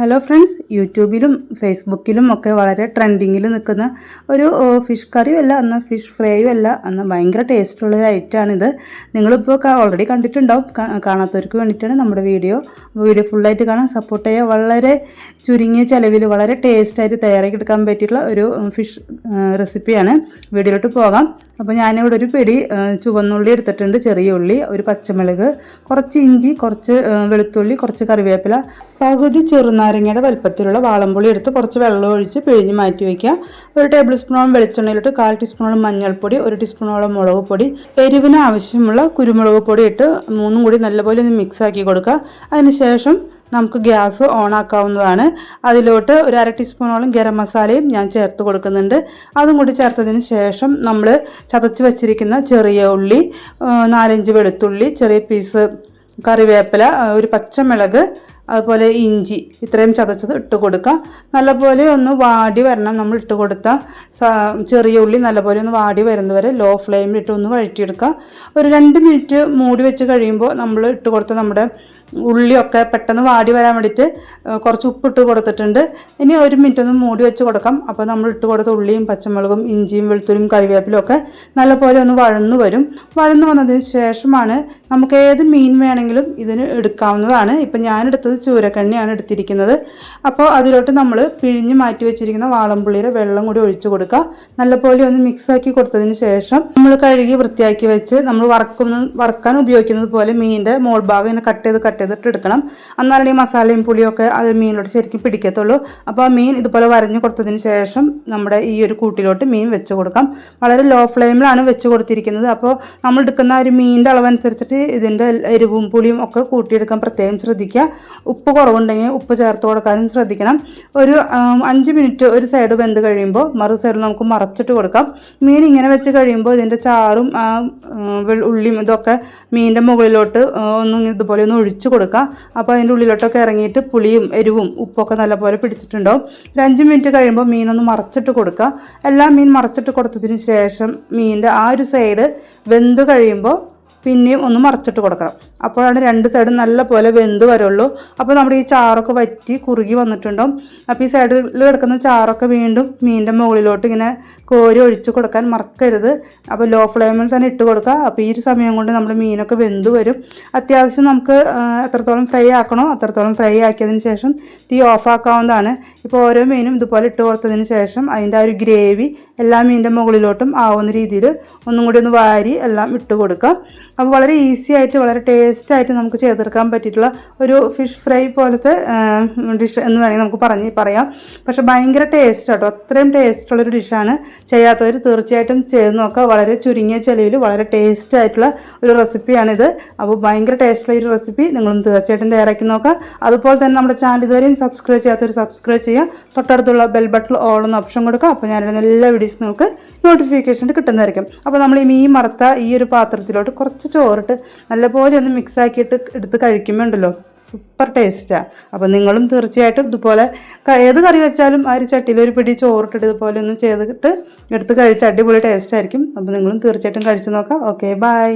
Hello friends, യൂട്യൂബിലും ഫേസ്ബുക്കിലും ഒക്കെ വളരെ ട്രെൻഡിങ്ങിൽ നിൽക്കുന്ന ഒരു ഫിഷ് കറിയും അല്ല, എന്നാൽ ഫിഷ് ഫ്രൈയും അല്ല, എന്നാൽ ഭയങ്കര ടേസ്റ്റുള്ള ഒരു ഐറ്റമാണിത്. നിങ്ങളിപ്പോൾ ഓൾറെഡി കണ്ടിട്ടുണ്ടാവും. കാണാത്തവർക്ക് വേണ്ടിയിട്ടാണ് നമ്മുടെ വീഡിയോ ഫുള്ളായിട്ട് കാണാൻ സപ്പോർട്ട് ചെയ്യുക. വളരെ ചുരുങ്ങിയ ചിലവിൽ വളരെ ടേസ്റ്റായിട്ട് തയ്യാറാക്കി എടുക്കാൻ പറ്റിയിട്ടുള്ള ഒരു ഫിഷ് റെസിപ്പിയാണ്. വീഡിയോയിലോട്ട് പോകാം. അപ്പോൾ ഞാനിവിടെ ഒരു പിടി ചുവന്നുള്ളി എടുത്തിട്ടുണ്ട്, ചെറിയ ഉള്ളി, ഒരു പച്ചമുളക്, കുറച്ച് ഇഞ്ചി, കുറച്ച് വെളുത്തുള്ളി, കുറച്ച് കറിവേപ്പില, പകുതി ചെറുനാരങ്ങയുടെ വലുപ്പത്തിലുള്ള വാളംപുളി എടുത്ത് കുറച്ച് വെള്ളം ഒഴിച്ച് പിഴിഞ്ഞ് മാറ്റി വയ്ക്കുക. ഒരു ടേബിൾ സ്പൂണോളം വെളിച്ചെണ്ണയിലിട്ട് 1/4 ടീസ്പൂണോളം മഞ്ഞൾപ്പൊടി, 1 ടീസ്പൂണോളം മുളക് പൊടി, എരിവിന് ആവശ്യമുള്ള കുരുമുളക് പൊടി ഇട്ട് മൂന്നും കൂടി നല്ലപോലെ ഒന്ന് മിക്സ് ആക്കി കൊടുക്കുക. അതിനുശേഷം നമുക്ക് ഗ്യാസ് ഓൺ ആക്കാവുന്നതാണ്. അതിലോട്ട് ഒരു 1/2 ടീസ്പൂണോളം ഗരം മസാലയും ഞാൻ ചേർത്ത് കൊടുക്കുന്നുണ്ട്. അതും കൂടി ചേർത്തതിന് ശേഷം നമ്മൾ ചതച്ച് വെച്ചിരിക്കുന്ന ചെറിയ ഉള്ളി, 4-5 വെളുത്തുള്ളി, ചെറിയ പീസ് കറിവേപ്പില, ഒരു പച്ചമുളക്, അതുപോലെ ഇഞ്ചി, ഇത്രയും ചതച്ചത് ഇട്ട് കൊടുക്കുക. നല്ലപോലെ ഒന്ന് വാടി വരണം. നമ്മൾ ഇട്ട് കൊടുത്ത ചെറിയ ഉള്ളി നല്ലപോലെ ഒന്ന് വാടി വരുന്നവരെ ലോ ഫ്ലെയിമിൽ ഇട്ട് ഒന്ന് വഴറ്റിയെടുക്കുക. ഒരു 2 മിനിറ്റ് മൂടി വെച്ച് കഴിയുമ്പോൾ നമ്മൾ ഇട്ട് കൊടുത്ത നമ്മുടെ ഉള്ളിയൊക്കെ പെട്ടെന്ന് വാടി വരാൻ വേണ്ടിയിട്ട് കുറച്ച് ഉപ്പിട്ട് കൊടുത്തിട്ടുണ്ട്. ഇനി 1 മിനിറ്റ് ഒന്ന് മൂടി വെച്ച് കൊടുക്കാം. അപ്പോൾ നമ്മൾ ഇട്ട് കൊടുത്ത ഉള്ളിയും പച്ചമുളകും ഇഞ്ചിയും വെളുത്തുള്ളിയും കറിവേപ്പിലും ഒക്കെ നല്ലപോലെ ഒന്ന് വഴന്നു വരും. വഴന്നു വന്നതിന് ശേഷമാണ് നമുക്ക് ഏത് മീൻ വേണമെങ്കിലും ഇതിന് എടുക്കാവുന്നതാണ്. ഇപ്പം ഞാനെടുത്തത് ചൂരക്കണ്ണിയാണ് എടുത്തിരിക്കുന്നത്. അപ്പോൾ അതിലോട്ട് നമ്മൾ പിഴിഞ്ഞ് മാറ്റി വെച്ചിരിക്കുന്ന വാളംപുള്ളിയുടെ വെള്ളം കൂടി ഒഴിച്ചു കൊടുക്കുക. നല്ലപോലെ ഒന്ന് മിക്സാക്കി കൊടുത്തതിന് ശേഷം നമ്മൾ കഴുകി വൃത്തിയാക്കി വെച്ച് നമ്മൾ വറക്കാൻ ഉപയോഗിക്കുന്നത് പോലെ മീനിൻ്റെ മോൾ ഭാഗം ഇങ്ങനെ കട്ട് ചെയ്തിട്ട് എടുക്കണം. എന്നാലും ഈ മസാലയും പുളിയൊക്കെ അത് മീനിലോട്ട് ശരിക്കും പിടിക്കത്തുള്ളൂ. അപ്പോൾ ആ മീൻ ഇതുപോലെ വരഞ്ഞു കൊടുത്തതിന് ശേഷം നമ്മുടെ ഈ ഒരു കൂട്ടിലോട്ട് മീൻ വെച്ച് കൊടുക്കാം. വളരെ ലോ ഫ്ലെയിമിലാണ് വെച്ച് കൊടുത്തിരിക്കുന്നത്. അപ്പോൾ നമ്മൾ എടുക്കുന്ന ഒരു മീനിൻ്റെ അളവനുസരിച്ചിട്ട് ഇതിൻ്റെ എരിവും പുളിയും ഒക്കെ കൂട്ടിയെടുക്കാൻ പ്രത്യേകം ശ്രദ്ധിക്കുക. ഉപ്പ് കുറവുണ്ടെങ്കിൽ ഉപ്പ് ചേർത്ത് കൊടുക്കാനും ശ്രദ്ധിക്കണം. ഒരു 5 മിനിറ്റ് ഒരു സൈഡ് വെന്ത് കഴിയുമ്പോൾ മറു സൈഡിൽ നമുക്ക് മറച്ചിട്ട് കൊടുക്കാം. മീൻ ഇങ്ങനെ വെച്ച് കഴിയുമ്പോൾ ഇതിൻ്റെ ചാറും ഉള്ളിയും ഇതൊക്കെ മീനിൻ്റെ മുകളിലോട്ട് ഒന്നും ഇതുപോലെ ഒന്ന് ഒഴിച്ചു കൊടുക്കുക. അപ്പോൾ അതിൻ്റെ ഉള്ളിലോട്ടൊക്കെ ഇറങ്ങിയിട്ട് പുളിയും എരിവും ഉപ്പൊക്കെ നല്ലപോലെ പിടിച്ചിട്ടുണ്ടാവും. ഒരു 5 മിനിറ്റ് കഴിയുമ്പോൾ മീനൊന്ന് മറച്ചിട്ട് കൊടുക്കുക. എല്ലാ മീൻ മറച്ചിട്ട് കൊടുത്തതിന് ശേഷം മീനിൻ്റെ ആ ഒരു സൈഡ് വെന്ത് കഴിയുമ്പോൾ പിന്നെയും ഒന്ന് മറച്ചിട്ട് കൊടുക്കണം. അപ്പോഴാണ് 2 സൈഡും നല്ല പോലെ വെന്ത് വരുള്ളൂ. അപ്പോൾ നമ്മുടെ ഈ ചാറൊക്കെ വറ്റി കുറുകി വന്നിട്ടുണ്ടാവും. അപ്പോൾ ഈ സൈഡിൽ കിടക്കുന്ന ചാറൊക്കെ വീണ്ടും മീനിൻ്റെ മുകളിലോട്ട് ഇങ്ങനെ കോരി ഒഴിച്ച് കൊടുക്കാൻ മറക്കരുത്. അപ്പോൾ ലോ ഫ്ലെയിമിൽ തന്നെ ഇട്ട് കൊടുക്കുക. അപ്പോൾ ഈ ഒരു സമയം കൊണ്ട് നമ്മുടെ മീനൊക്കെ വെന്ത് വരും. അത്യാവശ്യം നമുക്ക് എത്രത്തോളം ഫ്രൈ ആക്കണോ അത്രത്തോളം ഫ്രൈ ആക്കിയതിന് ശേഷം തീ ഓഫ് ആക്കാവുന്നതാണ്. ഇപ്പോൾ ഓരോ മീനും ഇതുപോലെ ഇട്ട് കൊടുത്തതിന് ശേഷം അതിൻ്റെ ആ ഒരു ഗ്രേവി എല്ലാ മീനിൻ്റെ മുകളിലോട്ടും ആവുന്ന രീതിയിൽ ഒന്നും കൂടി ഒന്ന് വാരി എല്ലാം ഇട്ട് കൊടുക്കുക. അപ്പോൾ വളരെ ഈസി ആയിട്ട് വളരെ ടേസ്റ്റായിട്ട് നമുക്ക് ചെയ്തെടുക്കാൻ പറ്റിയിട്ടുള്ള ഒരു ഫിഷ് ഫ്രൈ പോലത്തെ ഡിഷ് എന്ന് വേണമെങ്കിൽ നമുക്ക് പറയാം. പക്ഷേ ഭയങ്കര ടേസ്റ്റ് കേട്ടോ, അത്രയും ടേസ്റ്റുള്ളൊരു ഡിഷാണ്. ചെയ്യാത്തവർ തീർച്ചയായിട്ടും ചെയ്ത് നോക്കുക. വളരെ ചുരുങ്ങിയ ചിലവിൽ വളരെ ടേസ്റ്റ് ആയിട്ടുള്ള ഒരു റെസിപ്പിയാണിത്. അപ്പോൾ ഭയങ്കര ടേസ്റ്റുള്ള ഒരു റെസിപ്പി നിങ്ങളും തീർച്ചയായിട്ടും തയ്യാറാക്കി നോക്കുക. അതുപോലെ തന്നെ നമ്മുടെ ചാനൽ ഇതുവരെയും സബ്സ്ക്രൈബ് ചെയ്യാത്തവർ സബ്സ്ക്രൈബ് ചെയ്യുക. തൊട്ടടുത്തുള്ള ബെൽ ബട്ടൺ ഓൾ എന്ന ഓപ്ഷൻ കൊടുക്കുക. അപ്പോൾ ഞാനിടുന്ന എല്ലാ വീഡിയോസും നിങ്ങൾക്ക് നോട്ടിഫിക്കേഷൻ കിട്ടുന്നതായിരിക്കും. അപ്പോൾ നമ്മൾ ഈ മീൻ മറുത്ത ഈ ഒരു പാത്രത്തിലോട്ട് കുറച്ച് ചോറിട്ട് നല്ലപോലെ ഒന്ന് മിക്സ് ആക്കിയിട്ട് എടുത്ത് കഴിക്കുമ്പോണ്ടല്ലോ സൂപ്പർ ടേസ്റ്റാണ്. അപ്പോൾ നിങ്ങളും തീർച്ചയായിട്ടും ഇതുപോലെ ഏത് കറി വെച്ചാലും ആ ഒരു ചട്ടിയിൽ ഒരു പിടി ചോറിട്ടിട്ട് ഇതുപോലെ ഒന്ന് ചെയ്തിട്ട് എടുത്ത് കഴിച്ച് അടിപൊളി ടേസ്റ്റ് ആയിരിക്കും. അപ്പോൾ നിങ്ങളും തീർച്ചയായിട്ടും കഴിച്ച് നോക്കാം. Okay, by.